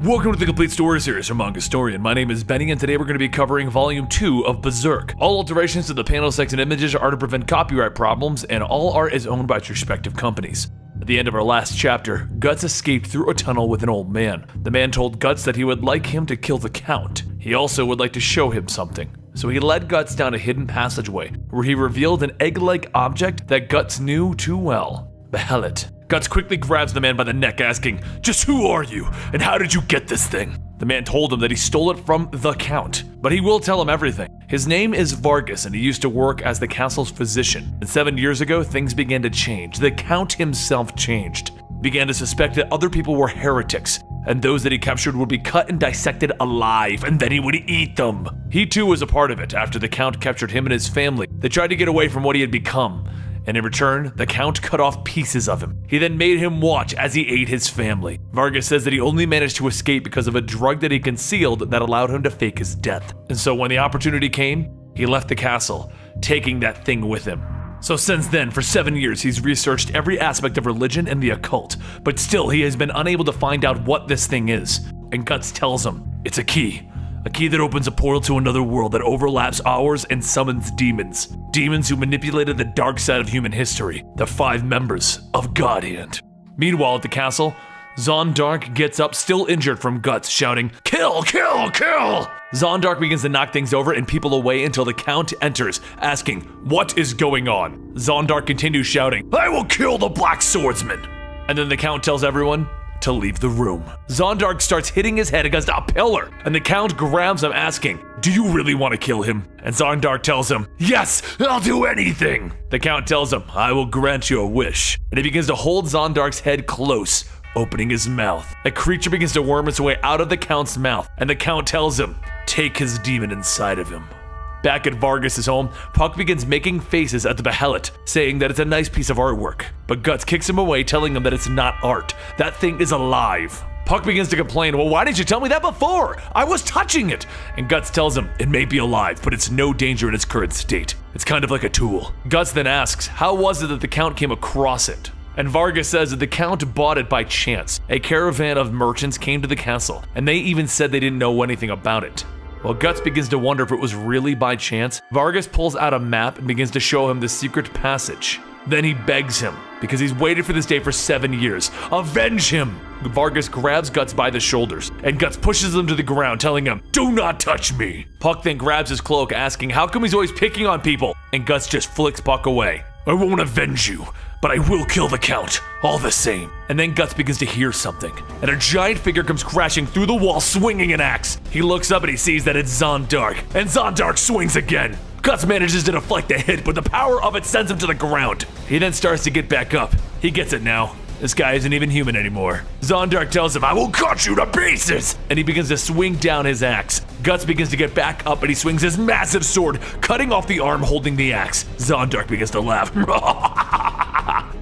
Welcome to the Complete Story Series from Manga Historian. My name is Benny, and today we're going to be covering Volume 2 of Berserk. All alterations to the panel, text, and images are to prevent copyright problems, and all art is owned by its respective companies. At the end of our last chapter, Guts escaped through a tunnel with an old man. The man told Guts that he would like him to kill the Count. He also would like to show him something. So he led Guts down a hidden passageway, where he revealed an egg-like object that Guts knew too well. The Hellet. Guts quickly grabs the man by the neck, asking, "Just who are you, and how did you get this thing?" The man told him that he stole it from the Count, but he will tell him everything. His name is Vargas, and he used to work as the castle's physician. And 7 years ago, things began to change. The Count himself changed. He began to suspect that other people were heretics, and those that he captured would be cut and dissected alive, and then he would eat them. He too was a part of it. After the Count captured him and his family, they tried to get away from what he had become. And in return, the Count cut off pieces of him. He then made him watch as he ate his family. Vargas says that he only managed to escape because of a drug that he concealed that allowed him to fake his death. And so when the opportunity came, he left the castle, taking that thing with him. So since then, for 7 years, he's researched every aspect of religion and the occult, but still he has been unable to find out what this thing is. And Guts tells him, it's a key that opens a portal to another world that overlaps ours and summons demons. Demons who manipulated the dark side of human history, the 5 members of Godhand. Meanwhile at the castle, Zondark gets up still injured from Guts, shouting, "Kill, kill, kill!" Zondark begins to knock things over and people away until the Count enters, asking, "What is going on?" Zondark continues shouting, "I will kill the Black Swordsman!" And then the Count tells everyone to leave the room. Zondark starts hitting his head against a pillar, and the Count grabs him asking, "Do you really want to kill him?" And Zondark tells him, "Yes, I'll do anything!" The Count tells him, "I will grant you a wish." And he begins to hold Zondark's head close, opening his mouth. A creature begins to worm its way out of the Count's mouth, and the Count tells him, take his demon inside of him. Back at Vargas' home, Puck begins making faces at the Behelit, saying that it's a nice piece of artwork. But Guts kicks him away, telling him that it's not art. That thing is alive. Puck begins to complain, "Well, why didn't you tell me that before? I was touching it!" And Guts tells him, it may be alive, but it's no danger in its current state. It's kind of like a tool. Guts then asks, how was it that the Count came across it? And Vargas says that the Count bought it by chance. A caravan of merchants came to the castle, and they even said they didn't know anything about it. While Guts begins to wonder if it was really by chance, Vargas pulls out a map and begins to show him the secret passage. Then he begs him, because he's waited for this day for 7 years. Avenge him! Vargas grabs Guts by the shoulders, and Guts pushes him to the ground, telling him, "Do not touch me!" Puck then grabs his cloak, asking how come he's always picking on people, and Guts just flicks Puck away. "I won't avenge you, but I will kill the Count, all the same." And then Guts begins to hear something, and a giant figure comes crashing through the wall swinging an axe. He looks up and he sees that it's Zondark, and Zondark swings again. Guts manages to deflect the hit, but the power of it sends him to the ground. He then starts to get back up. He gets it now. This guy isn't even human anymore. Zondark tells him, "I will cut you to pieces!" And he begins to swing down his axe. Guts begins to get back up and he swings his massive sword, cutting off the arm holding the axe. Zondark begins to laugh.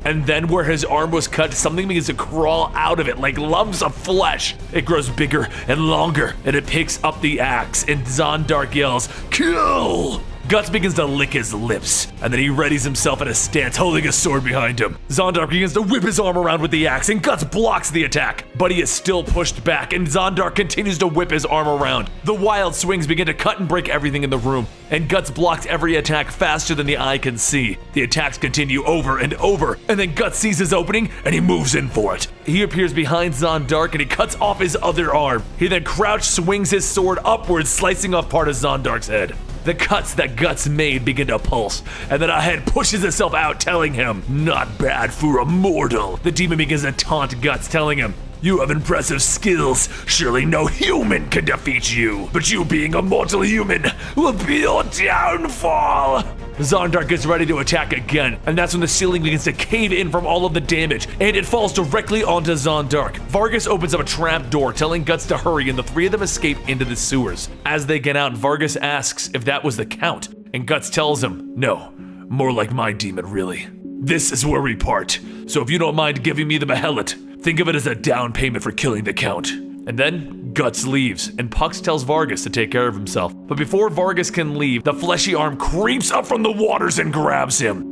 And then where his arm was cut, something begins to crawl out of it like lumps of flesh. It grows bigger and longer, and it picks up the axe, and Zondark yells, "Kill!" Guts begins to lick his lips, and then he readies himself in a stance, holding a sword behind him. Zondark begins to whip his arm around with the axe, and Guts blocks the attack, but he is still pushed back, and Zondark continues to whip his arm around. The wild swings begin to cut and break everything in the room, and Guts blocks every attack faster than the eye can see. The attacks continue over and over, and then Guts sees his opening, and he moves in for it. He appears behind Zondark, and he cuts off his other arm. He then crouch swings his sword upwards, slicing off part of Zondark's head. The cuts that Guts made begin to pulse, and then a head pushes itself out, telling him, "Not bad for a mortal." The demon begins to taunt Guts, telling him, "You have impressive skills. Surely no human can defeat you, but you being a mortal human will be your downfall." Zondark gets ready to attack again, and that's when the ceiling begins to cave in from all of the damage, and it falls directly onto Zondark. Vargas opens up a trap door, telling Guts to hurry, and the 3 of them escape into the sewers. As they get out, Vargas asks if that was the Count, and Guts tells him, "No, more like my demon, really. This is where we part, so if you don't mind giving me the Behelit, think of it as a down payment for killing the Count." And then Guts leaves, and Pucks tells Vargas to take care of himself. But before Vargas can leave, the fleshy arm creeps up from the waters and grabs him.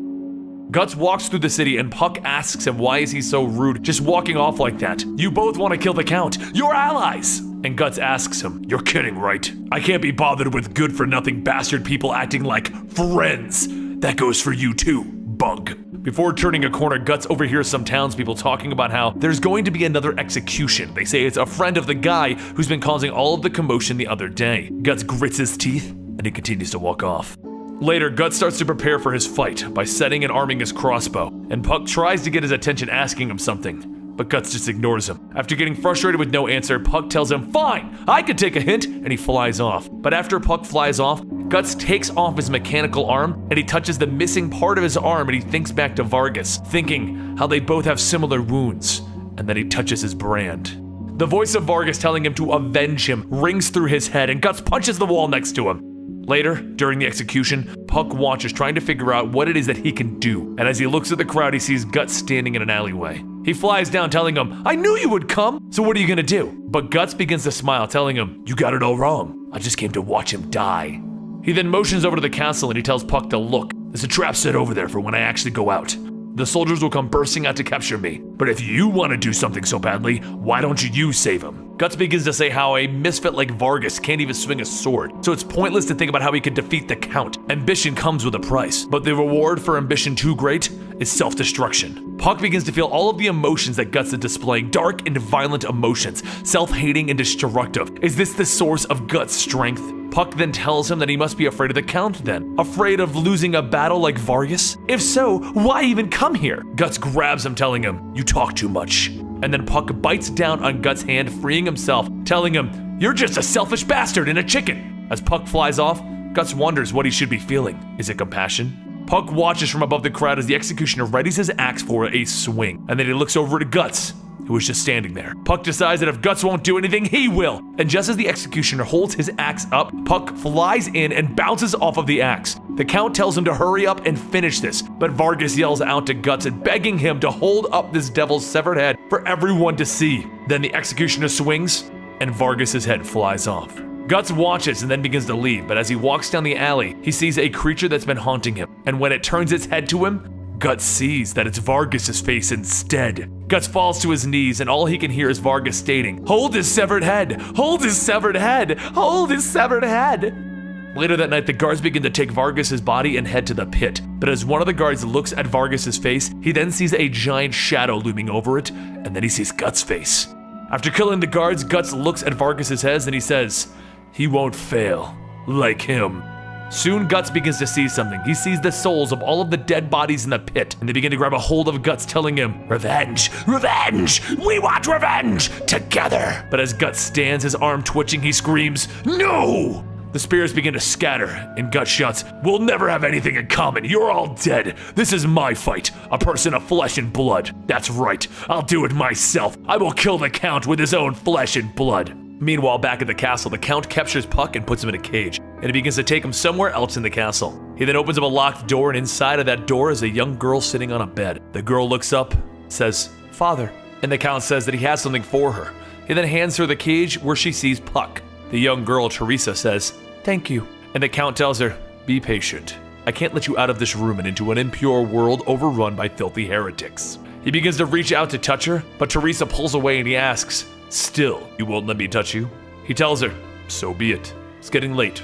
Guts walks through the city and Puck asks him why is he so rude, just walking off like that. You both want to kill the Count. You're allies! And Guts asks him, you're kidding, right? I can't be bothered with good-for-nothing bastard people acting like friends. That goes for you too, bug. Before turning a corner, Guts overhears some townspeople talking about how there's going to be another execution. They say it's a friend of the guy who's been causing all of the commotion the other day. Guts grits his teeth, and he continues to walk off. Later, Guts starts to prepare for his fight by setting and arming his crossbow, and Puck tries to get his attention asking him something, but Guts just ignores him. After getting frustrated with no answer, Puck tells him, fine, I could take a hint, and he flies off. But after Puck flies off, Guts takes off his mechanical arm, and he touches the missing part of his arm, and he thinks back to Vargas, thinking how they both have similar wounds, and then he touches his brand. The voice of Vargas telling him to avenge him rings through his head, and Guts punches the wall next to him. Later, during the execution, Puck watches trying to figure out what it is that he can do, and as he looks at the crowd, he sees Guts standing in an alleyway. He flies down telling him, I knew you would come, so what are you gonna do? But Guts begins to smile, telling him, you got it all wrong. I just came to watch him die. He then motions over to the castle and he tells Puck to look. There's a trap set over there for when I actually go out. The soldiers will come bursting out to capture me. But if you want to do something so badly, why don't you save him? Guts begins to say how a misfit like Vargas can't even swing a sword, so it's pointless to think about how he could defeat the Count. Ambition comes with a price, but the reward for ambition too great is self-destruction. Puck begins to feel all of the emotions that Guts is displaying, dark and violent emotions, self-hating and destructive. Is this the source of Guts' strength? Puck then tells him that he must be afraid of the Count then. Afraid of losing a battle like Vargas? If so, why even come here? Guts grabs him, telling him, you talk too much. And then Puck bites down on Guts' hand, freeing himself, telling him, you're just a selfish bastard and a chicken. As Puck flies off, Guts wonders what he should be feeling. Is it compassion? Puck watches from above the crowd as the executioner readies his axe for a swing, and then he looks over to Guts, who was just standing there. Puck decides that if Guts won't do anything, he will. And just as the executioner holds his axe up, Puck flies in and bounces off of the axe. The Count tells him to hurry up and finish this, but Vargas yells out to Guts and begging him to hold up this devil's severed head for everyone to see. Then the executioner swings, and Vargas's head flies off. Guts watches and then begins to leave, but as he walks down the alley, he sees a creature that's been haunting him. And when it turns its head to him, Guts sees that it's Vargas's face instead. Guts falls to his knees and all he can hear is Vargas stating, hold his severed head! Hold his severed head! Hold his severed head! Later that night, the guards begin to take Vargas's body and head to the pit. But as one of the guards looks at Vargas's face, he then sees a giant shadow looming over it, and then he sees Guts' face. After killing the guards, Guts looks at Vargas's head and he says, he won't fail, like him. Soon Guts begins to see something. He sees the souls of all of the dead bodies in the pit, and they begin to grab a hold of Guts, telling him, revenge, revenge, we want revenge, together. But as Guts stands, his arm twitching, he screams, no! The spirits begin to scatter, and Guts shouts, we'll never have anything in common, you're all dead. This is my fight, a person of flesh and blood. That's right, I'll do it myself. I will kill the Count with his own flesh and blood. Meanwhile, back at the castle, the Count captures Puck and puts him in a cage, and he begins to take him somewhere else in the castle. He then opens up a locked door, and inside of that door is a young girl sitting on a bed. The girl looks up, says, Father, and the Count says that he has something for her. He then hands her the cage where she sees Puck. The young girl, Teresa, says, thank you. And the Count tells her, be patient. I can't let you out of this room and into an impure world overrun by filthy heretics. He begins to reach out to touch her, but Teresa pulls away and he asks, still, you won't let me touch you? He tells her, so be it. It's getting late,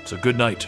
so good night.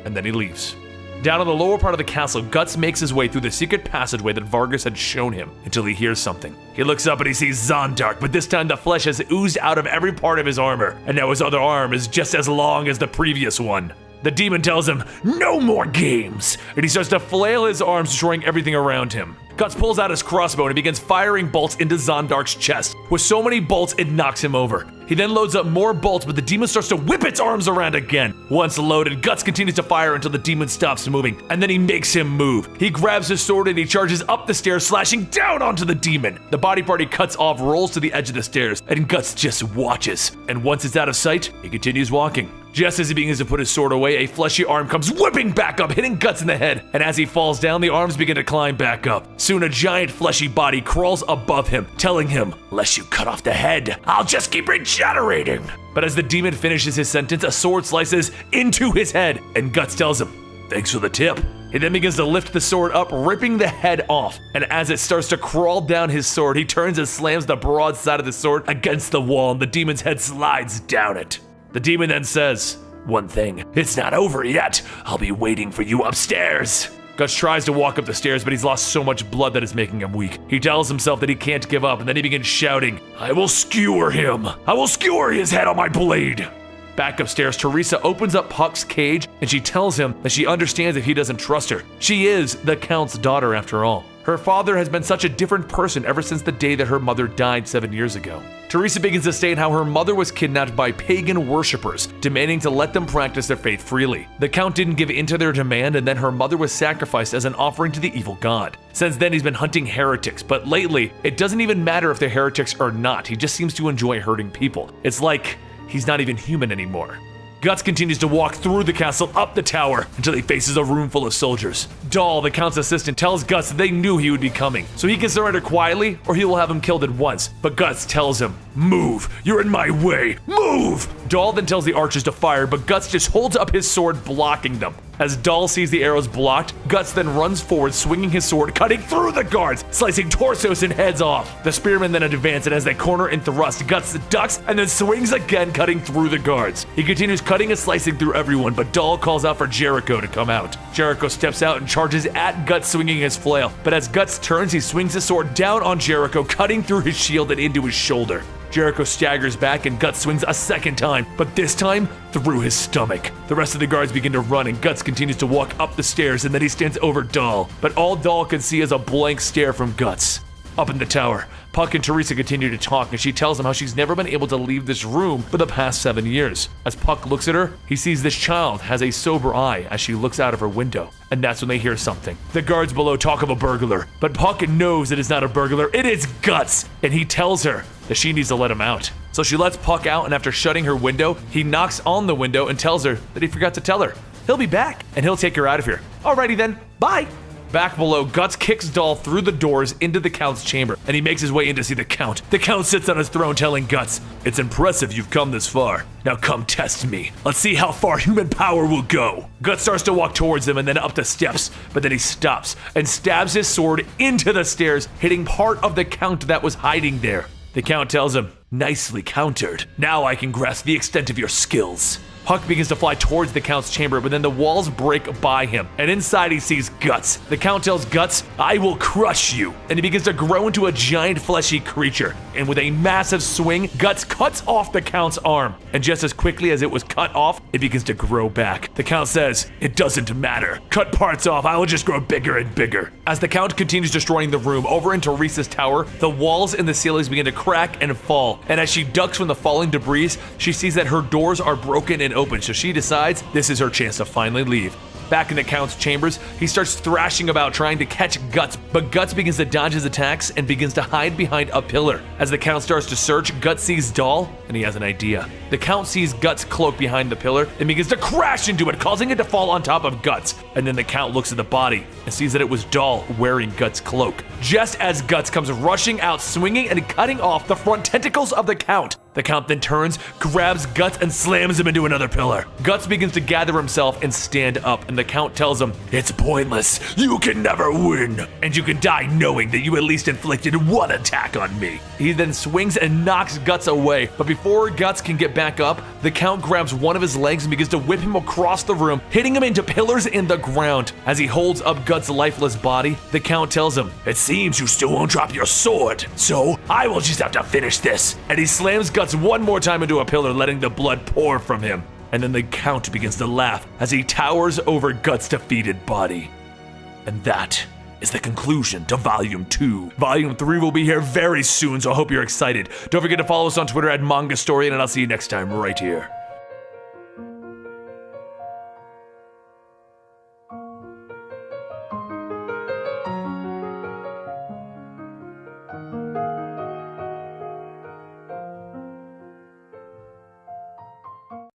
And then he leaves. Down in the lower part of the castle, Guts makes his way through the secret passageway that Vargas had shown him until he hears something. He looks up and he sees Zondark, but this time the flesh has oozed out of every part of his armor, and now his other arm is just as long as the previous one. The demon tells him, no more games, and he starts to flail his arms, destroying everything around him. Guts pulls out his crossbow and he begins firing bolts into Zondark's chest. With so many bolts, it knocks him over. He then loads up more bolts, but the demon starts to whip its arms around again. Once loaded, Guts continues to fire until the demon stops moving, and then he makes him move. He grabs his sword and he charges up the stairs, slashing down onto the demon. The body part he cuts off rolls to the edge of the stairs, and Guts just watches. And once it's out of sight, he continues walking. Just as he begins to put his sword away, a fleshy arm comes whipping back up, hitting Guts in the head. And as he falls down, the arms begin to climb back up. Soon a giant fleshy body crawls above him, telling him, unless you cut off the head, I'll just keep regenerating. But as the demon finishes his sentence, a sword slices into his head, and Guts tells him, thanks for the tip. He then begins to lift the sword up, ripping the head off. And as it starts to crawl down his sword, he turns and slams the broadside of the sword against the wall, and the demon's head slides down it. The demon then says, "One thing, it's not over yet. I'll be waiting for you upstairs." Guts tries to walk up the stairs, but he's lost so much blood that it's making him weak. He tells himself that he can't give up, and then he begins shouting, "I will skewer him! I will skewer his head on my blade!" Back upstairs, Teresa opens up Puck's cage, and she tells him that she understands if he doesn't trust her. She is the Count's daughter after all. Her father has been such a different person ever since the day that her mother died 7 years ago. Teresa begins to state how her mother was kidnapped by pagan worshippers, demanding to let them practice their faith freely. The Count didn't give in to their demand, and then her mother was sacrificed as an offering to the evil god. Since then, he's been hunting heretics, but lately, it doesn't even matter if they're heretics or not. He just seems to enjoy hurting people. It's like he's not even human anymore. Guts continues to walk through the castle, up the tower, until he faces a room full of soldiers. Dahl, the Count's assistant, tells Guts that they knew he would be coming, so he can surrender quietly or he will have him killed at once. But Guts tells him, "Move! You're in my way! Move!" Dahl then tells the archers to fire, but Guts just holds up his sword, blocking them. As Dahl sees the arrows blocked, Guts then runs forward, swinging his sword, cutting through the guards, slicing torsos and heads off. The spearmen then advance, and as they corner and thrust, Guts ducks and then swings again, cutting through the guards. He continues cutting and slicing through everyone, but Dahl calls out for Jericho to come out. Jericho steps out and charges at Guts, swinging his flail, but as Guts turns, he swings his sword down on Jericho, cutting through his shield and into his shoulder. Jericho staggers back and Guts swings a second time, but this time through his stomach. The rest of the guards begin to run and Guts continues to walk up the stairs, and then he stands over Dahl. But all Dahl can see is a blank stare from Guts. Up in the tower, Puck and Teresa continue to talk, and she tells him how she's never been able to leave this room for the past 7 years. As Puck looks at her, he sees this child has a sober eye as she looks out of her window. And that's when they hear something. The guards below talk of a burglar, but Puck knows it is not a burglar, it is Guts, and he tells her that she needs to let him out. So she lets Puck out, and after shutting her window, he knocks on the window and tells her that he forgot to tell her. He'll be back, and he'll take her out of here. Alrighty then, bye! Back below, Guts kicks Dahl through the doors into the Count's chamber, and he makes his way in to see the Count. The Count sits on his throne telling Guts, "It's impressive you've come this far. Now come test me. Let's see how far human power will go." Guts starts to walk towards him and then up the steps, but then he stops and stabs his sword into the stairs, hitting part of the Count that was hiding there. The Count tells him, "Nicely countered. Now I can grasp the extent of your skills." Puck begins to fly towards the Count's chamber, but then the walls break by him, and inside he sees Guts. The Count tells Guts, "I will crush you," and he begins to grow into a giant fleshy creature. And with a massive swing, Guts cuts off the Count's arm, and just as quickly as it was cut off, it begins to grow back. The Count says, "It doesn't matter. Cut parts off, I will just grow bigger and bigger." As the Count continues destroying the room, over in Teresa's tower, the walls and the ceilings begin to crack and fall, and as she ducks from the falling debris, she sees that her doors are broken and open, so she decides this is her chance to finally leave. Back in the Count's chambers, he starts thrashing about trying to catch Guts, but Guts begins to dodge his attacks and begins to hide behind a pillar. As the Count starts to search, Guts sees Dahl, and he has an idea. The Count sees Guts' cloak behind the pillar and begins to crash into it, causing it to fall on top of Guts. And then the Count looks at the body and sees that it was Dahl wearing Guts' cloak. Just as Guts comes rushing out, swinging and cutting off the front tentacles of the Count. The Count then turns, grabs Guts, and slams him into another pillar. Guts begins to gather himself and stand up, and the Count tells him, "It's pointless. You can never win, and you can die knowing that you at least inflicted one attack on me." He then swings and knocks Guts away, but before Guts can get back up, the Count grabs one of his legs and begins to whip him across the room, hitting him into pillars in the ground. As he holds up Guts' lifeless body, the Count tells him, "It seems you still won't drop your sword, so I will just have to finish this." And he slams Guts one more time into a pillar, letting the blood pour from him. And then the Count begins to laugh as he towers over Guts' defeated body. And that is the conclusion to Volume 2. Volume 3 will be here very soon, so I hope you're excited. Don't forget to follow us on Twitter at MangaStorian, and I'll see you next time right here.